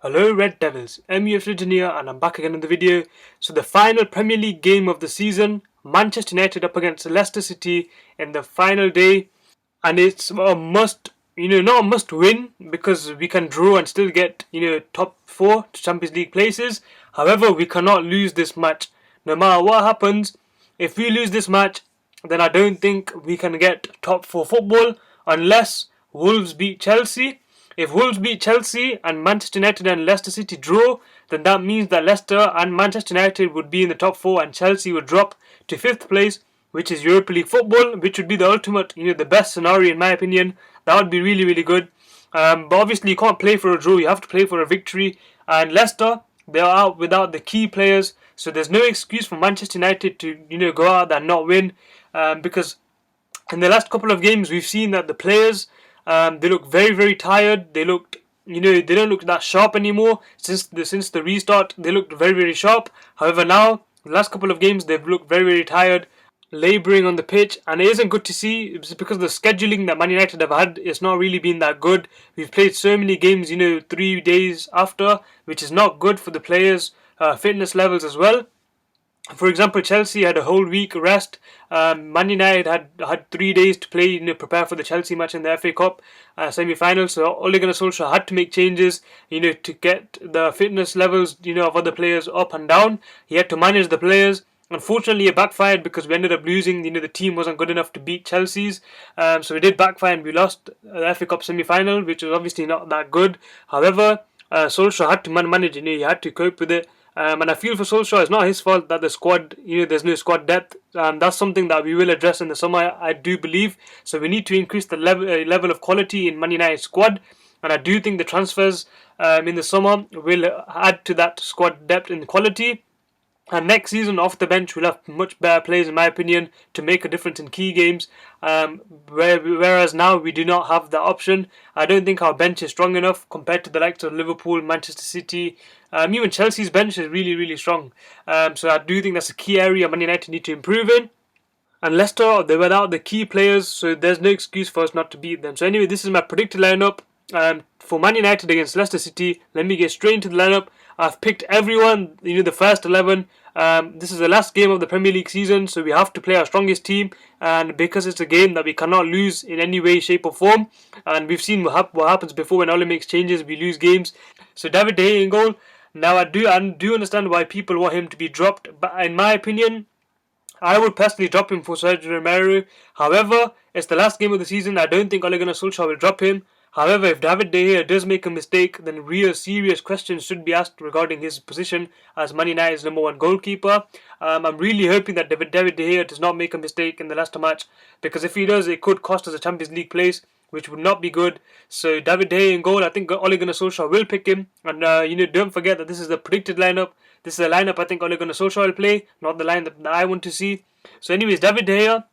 Hello Red Devils, MUF Legend here and I'm back again in the video. So the final Premier League game of the season, Manchester United up against Leicester City in the final day, and it's a must, not a must win because we can draw and still get, top 4 to Champions League places. However, we cannot lose this match. No matter what happens, if we lose this match, then I don't think we can get top 4 football unless Wolves beat Chelsea. If Wolves beat Chelsea and Manchester United and Leicester City draw, then that means that Leicester and Manchester United would be in the top 4 and Chelsea would drop to 5th place, which is Europa League football, which would be the ultimate, the best scenario in my opinion. That would be really, really good. But obviously you can't play for a draw, you have to play for a victory. And Leicester, they are out without the key players, so there's no excuse for Manchester United to, go out and not win. Because in the last couple of games we've seen that the players, they look very, very tired. They looked, they don't look that sharp anymore. Since the restart, they looked very, very sharp. However, now the last couple of games they've looked very, very tired, labouring on the pitch, and it isn't good to see. It's because the scheduling that Man United have had, it's not really been that good. We've played so many games, 3 days after, which is not good for the players' fitness levels as well. For example, Chelsea had a whole week rest. Man United had 3 days to play, prepare for the Chelsea match in the FA Cup semi-final. So Ole Gunnar Solskjaer had to make changes, to get the fitness levels, of other players up and down. He had to manage the players. Unfortunately, it backfired because we ended up losing. The team wasn't good enough to beat Chelsea's, so it did backfire and we lost the FA Cup semi-final, which was obviously not that good. However, Solskjaer had to manage. He had to cope with it. And I feel for Solskjaer, it's not his fault that the squad, there's no squad depth. That's something that we will address in the summer, I do believe. So we need to increase the level of quality in Man United's squad. And I do think the transfers in the summer will add to that squad depth and quality. And next season, off the bench, we'll have much better players, in my opinion, to make a difference in key games. Whereas now we do not have that option. I don't think our bench is strong enough compared to the likes of Liverpool, Manchester City. Even Chelsea's bench is really, really strong. So I do think that's a key area Man United need to improve in. And Leicester, they're without the key players, so there's no excuse for us not to beat them. So anyway, this is my predicted lineup for Man United against Leicester City. Let me get straight into the lineup. I've picked everyone, the first 11. This is the last game of the Premier League season, so we have to play our strongest team. And because it's a game that we cannot lose in any way, shape or form, and we've seen what happens before when Ole makes changes, we lose games. So David De Gea in goal. Now I do understand why people want him to be dropped, but in my opinion, I would personally drop him for Sergio Romero. However, it's the last game of the season. I don't think Ole Gunnar Solskjaer will drop him. However, if David De Gea does make a mistake, then real serious questions should be asked regarding his position as Man United's #1 goalkeeper. I'm really hoping that David De Gea does not make a mistake in the Leicester match, because if he does, it could cost us a Champions League place, which would not be good. So David De Gea in goal, I think Ole Gunnar Solskjaer will pick him. And don't forget that this is the predicted lineup. This is a lineup I think Ole Gunnar Solskjaer will play, not the lineup that I want to see. So anyways, David De Gea.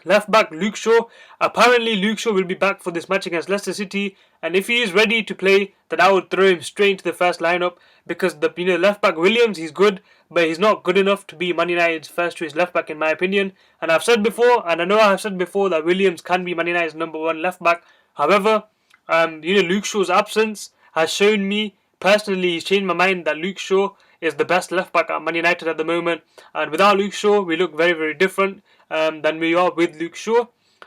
Left back Luke Shaw. Apparently Luke Shaw will be back for this match against Leicester City, and if he is ready to play, then I would throw him straight into the first lineup, because the left back Williams, he's good, but he's not good enough to be Man United's first choice left back in my opinion. And I've said before, and I know I have said before, that Williams can be Man United's #1 left back. However, Luke Shaw's absence has shown me personally, he's changed my mind that Luke Shaw is the best left back at Man United at the moment, and without Luke Shaw we look very, very different than we are with Luke Shaw.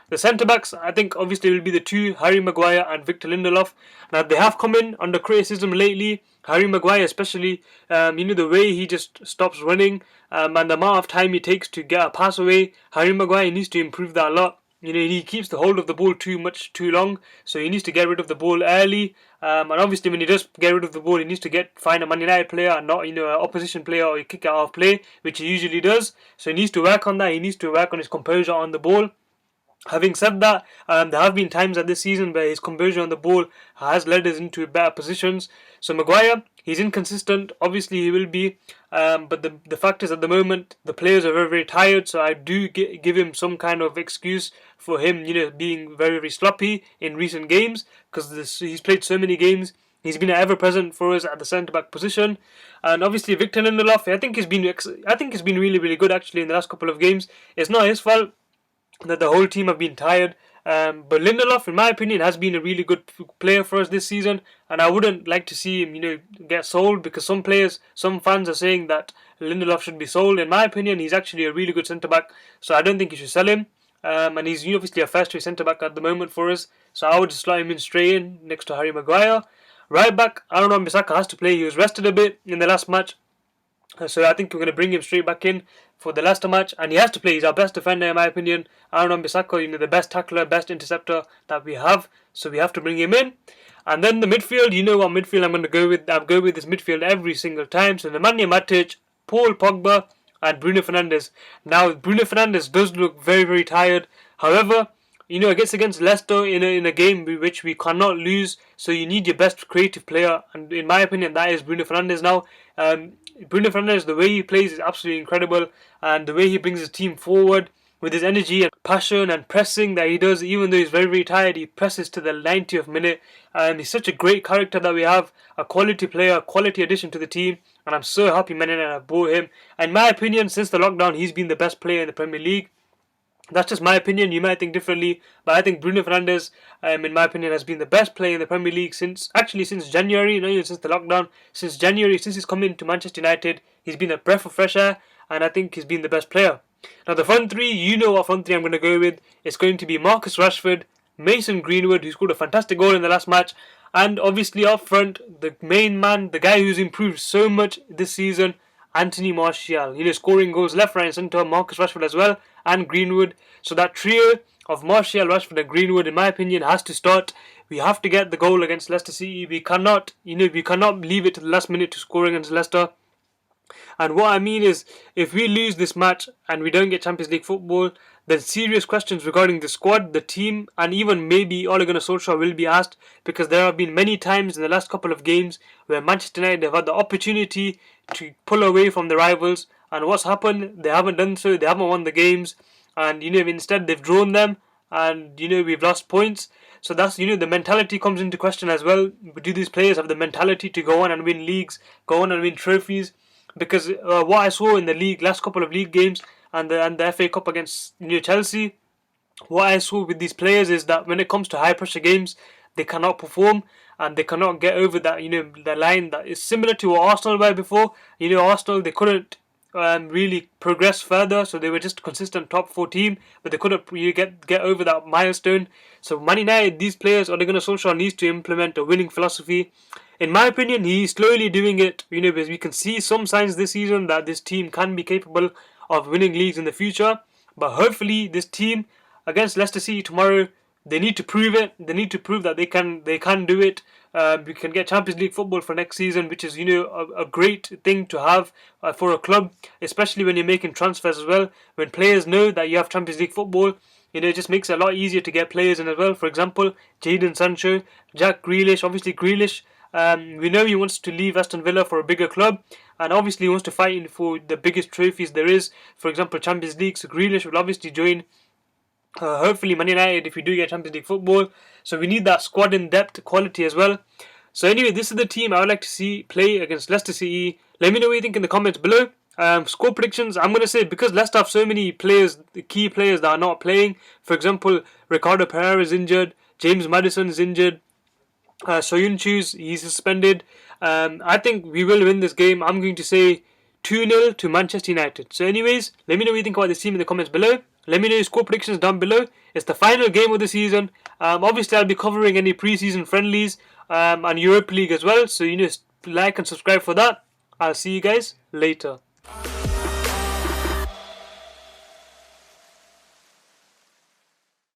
The centre backs, I think, obviously will be the two, Harry Maguire and Victor Lindelof. Now they have come in under criticism lately. Harry Maguire especially, the way he just stops running, and the amount of time he takes to get a pass away. Harry Maguire needs to improve that a lot. He keeps the hold of the ball too long, so he needs to get rid of the ball early. And obviously, when he does get rid of the ball, he needs to find a Man United player and not, an opposition player, or kick it out of play, which he usually does. So he needs to work on that. He needs to work on his composure on the ball. Having said that, there have been times at this season where his composure on the ball has led us into better positions. So Maguire, he's inconsistent. Obviously, he will be. But the fact is, at the moment, the players are very, very tired. So I do give him some kind of excuse for him, being very, very sloppy in recent games, because he's played so many games. He's been ever present for us at the centre back position, and obviously Victor Lindelof. I think he's been really, really good actually in the last couple of games. It's not his fault that the whole team have been tired. But Lindelof, in my opinion, has been a really good player for us this season, and I wouldn't like to see him, get sold, because some fans are saying that Lindelof should be sold. In my opinion, he's actually a really good centre back, so I don't think you should sell him. And he's obviously a first choice centre back at the moment for us, so I would just slot him in straight in next to Harry Maguire. Right back, Aaron Wan-Bissaka has to play. He was rested a bit in the last match, so I think we're going to bring him straight back in for the Leicester match, and he has to play. He's our best defender in my opinion. Aaron Wan-Bissaka, the best tackler, best interceptor that we have, so we have to bring him in. And then the midfield, what midfield I'm going to go with. I'll go with this midfield every single time. So Nemanja Matic, Paul Pogba, and Bruno Fernandes. Now Bruno Fernandes does look very, very tired. However, against Leicester in a game which we cannot lose, so you need your best creative player, and in my opinion, that is Bruno Fernandes now. Bruno Fernandes, the way he plays is absolutely incredible, and the way he brings his team forward with his energy and passion and pressing that he does, even though he's very, very tired, he presses to the 90th minute, and he's such a great character that we have, a quality player, a quality addition to the team, and I'm so happy Man United have bought him. And in my opinion, since the lockdown, he's been the best player in the Premier League. That's just my opinion. You might think differently, but I think Bruno Fernandes, in my opinion, has been the best player in the Premier League since January. Not even since the lockdown. Since January, since he's come into Manchester United, he's been a breath of fresh air, and I think he's been the best player. Now the front three, what front three I'm going to go with. It's going to be Marcus Rashford, Mason Greenwood, who scored a fantastic goal in the last match, and obviously up front, the main man, the guy who's improved so much this season, Anthony Martial, scoring goals left, right and centre, Marcus Rashford as well, and Greenwood. So that trio of Martial, Rashford and Greenwood, in my opinion, has to start. We have to get the goal against Leicester City. We cannot leave it to the last minute to score against Leicester. And what I mean is, if we lose this match and we don't get Champions League football, then serious questions regarding the squad, the team, and even maybe Ole Gunnar Solskjaer will be asked, because there have been many times in the last couple of games where Manchester United have had the opportunity to pull away from the rivals, and what's happened? They haven't done so. They haven't won the games, and instead they've drawn them, and we've lost points. So that's the mentality comes into question as well. Do these players have the mentality to go on and win leagues, go on and win trophies? Because what I saw in the league, last couple of league games, and the FA Cup against Chelsea, what I saw with these players is that when it comes to high pressure games, they cannot perform, and they cannot get over that the line that is similar to what Arsenal were before. Arsenal, they couldn't really progress further, so they were just a consistent top 4 team, but they couldn't really get over that milestone. So Man United, these players, Ole Gunnar Solskjaer needs to implement a winning philosophy. In my opinion, he's slowly doing it, because we can see some signs this season that this team can be capable of winning leagues in the future. But hopefully this team against Leicester City tomorrow, they need to prove it. They need to prove that they can do it. We can get Champions League football for next season, which is a great thing to have for a club, especially when you're making transfers as well. When players know that you have Champions League football, it just makes it a lot easier to get players in as well. For example, Jadon Sancho, Jack Grealish. Obviously Grealish, we know he wants to leave Aston Villa for a bigger club, and obviously he wants to fight for the biggest trophies there is. For example, Champions League. So Grealish will obviously join. Hopefully Man United if we do get Champions League football. So we need that squad in depth quality as well. So anyway, this is the team I would like to see play against Leicester City. Let me know what you think in the comments below. Score predictions, I'm going to say, because Leicester have so many players, the key players that are not playing. For example, Ricardo Pereira is injured, James Maddison is injured, Soyuncu, he's suspended. I think we will win this game. I'm going to say 2-0 to Manchester United. So anyways, let me know what you think about this team in the comments below. Let me know your score predictions down below. It's the final game of the season. Obviously, I'll be covering any pre-season friendlies and Europa League as well. So like and subscribe for that. I'll see you guys later.